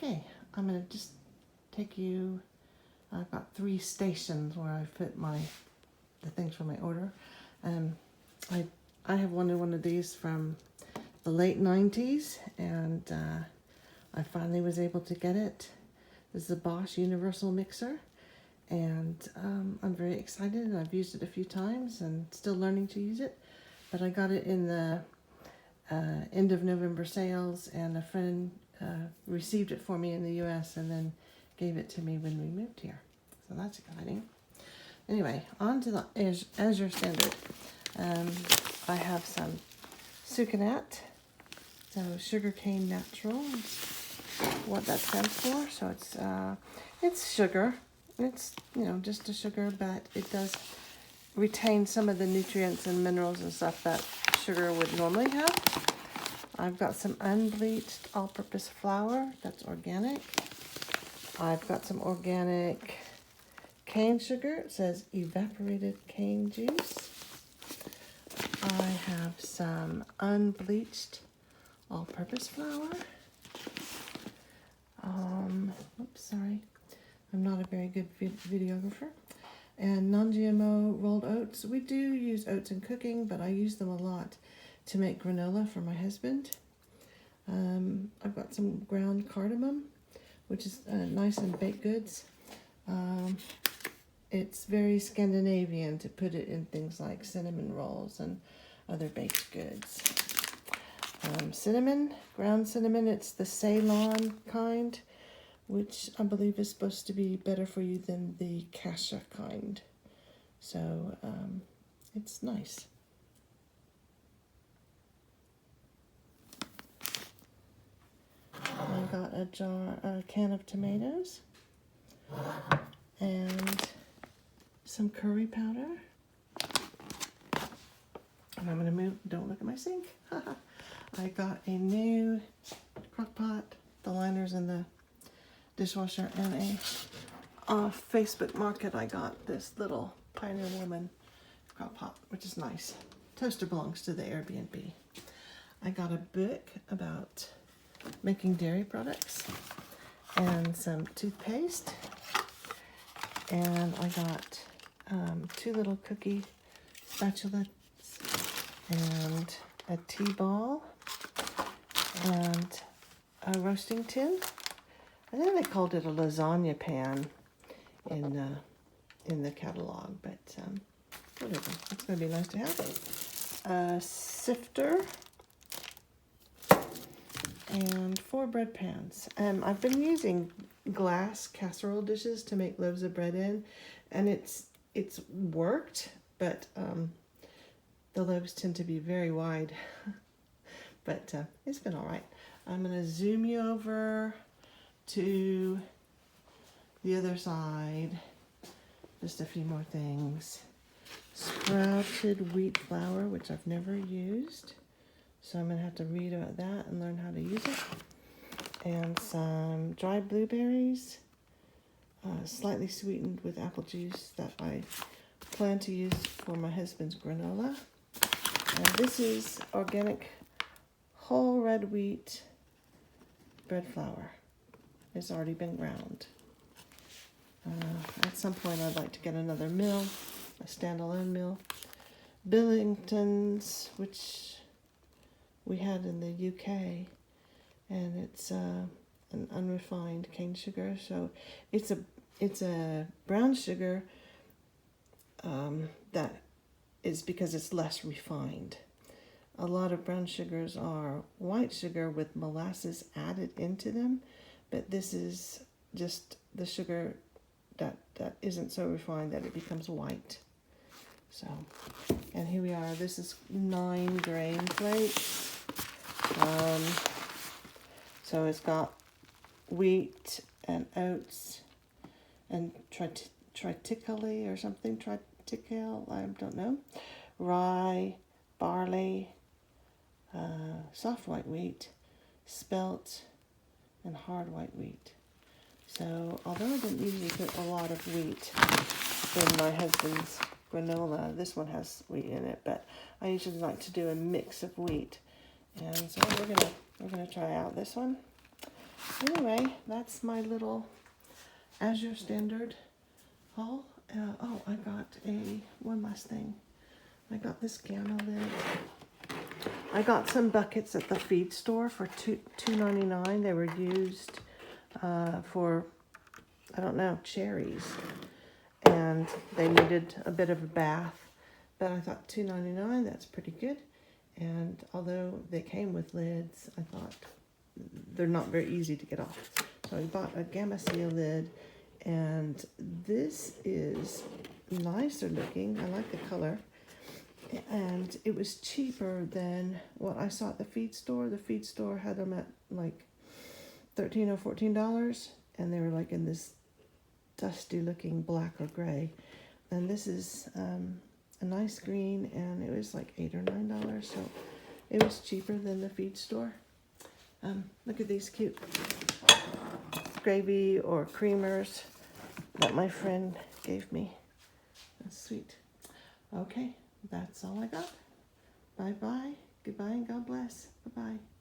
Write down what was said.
Okay, I'm going to just take you, I've got 3 stations where I fit the things for my order. I have wanted one of these from the late 90s, and I finally was able to get it. This is a Bosch Universal mixer, and I'm very excited, and I've used it a few times and still learning to use it. But I got it in the end of November sales, and a friend received it for me in the US and then gave it to me when we moved here. So that's exciting. Anyway, on to the Azure Standard. I have some sucanat, so sugarcane natural, what that stands for. So it's sugar. It's, just a sugar, but it does retain some of the nutrients and minerals and stuff that sugar would normally have. I've got some unbleached all-purpose flour that's organic. I've got some organic cane sugar. It says evaporated cane juice. I have some unbleached all-purpose flour. Oops, sorry. I'm not a very good videographer. And non-GMO rolled oats. We do use oats in cooking, but I use them a lot to make granola for my husband. I've got some ground cardamom, which is nice in baked goods. It's very Scandinavian to put it in things like cinnamon rolls and other baked goods. Cinnamon, ground cinnamon, it's the Ceylon kind, which I believe is supposed to be better for you than the cassia kind. So it's nice. I got a can of tomatoes and some curry powder. And I'm going to move, don't look at my sink. I got a new crock pot, the liners in the dishwasher, and off Facebook Market I got this little Pioneer Woman crock pot, which is nice. Toaster belongs to the Airbnb. I got a book about making dairy products and some toothpaste, and I got 2 little cookie spatulas and a tea ball and a roasting tin. I think they called it a lasagna pan in the catalog, but whatever. It's going to be nice to have. A sifter and 4 bread pans. I've been using glass casserole dishes to make loaves of bread in, and it's worked, but the loaves tend to be very wide. But it's been all right. I'm going to zoom you over to the other side. Just a few more things. Sprouted wheat flour, which I've never used. So I'm going to have to read about that and learn how to use it. And some dried blueberries, slightly sweetened with apple juice that I plan to use for my husband's granola. And this is organic whole red wheat bread flour. It's already been ground. At some point I'd like to get another mill, a standalone mill. Billington's, which we had in the UK, and it's an unrefined cane sugar. So it's a brown sugar that is because it's less refined. A lot of brown sugars are white sugar with molasses added into them, but this is just the sugar that isn't so refined that it becomes white. So, and here we are. This is 9 grain flakes. So it's got wheat and oats and triticale or something, triticale, I don't know, rye, barley, soft white wheat, spelt, and hard white wheat. So although I don't usually put a lot of wheat in my husband's granola, this one has wheat in it, but I usually like to do a mix of wheat. And so we're gonna try out this one. Anyway, that's my little Azure Standard haul. Oh, I got one last thing. I got this piano lid. I got some buckets at the feed store for $2.99. They were used for, I don't know, cherries. And they needed a bit of a bath. But I thought $2.99, that's pretty good. And although they came with lids, I thought they're not very easy to get off. So I bought a Gamma Seal lid. And this is nicer looking. I like the color. And it was cheaper than what I saw at the feed store. The feed store had them at like $13 or $14, and they were like in this dusty looking black or gray. And this is a nice green, and it was like $8 or $9, so it was cheaper than the feed store. Look at these cute gravy or creamers that my friend gave me. That's sweet. Okay. That's all I got. Bye-bye. Goodbye and God bless. Bye-bye.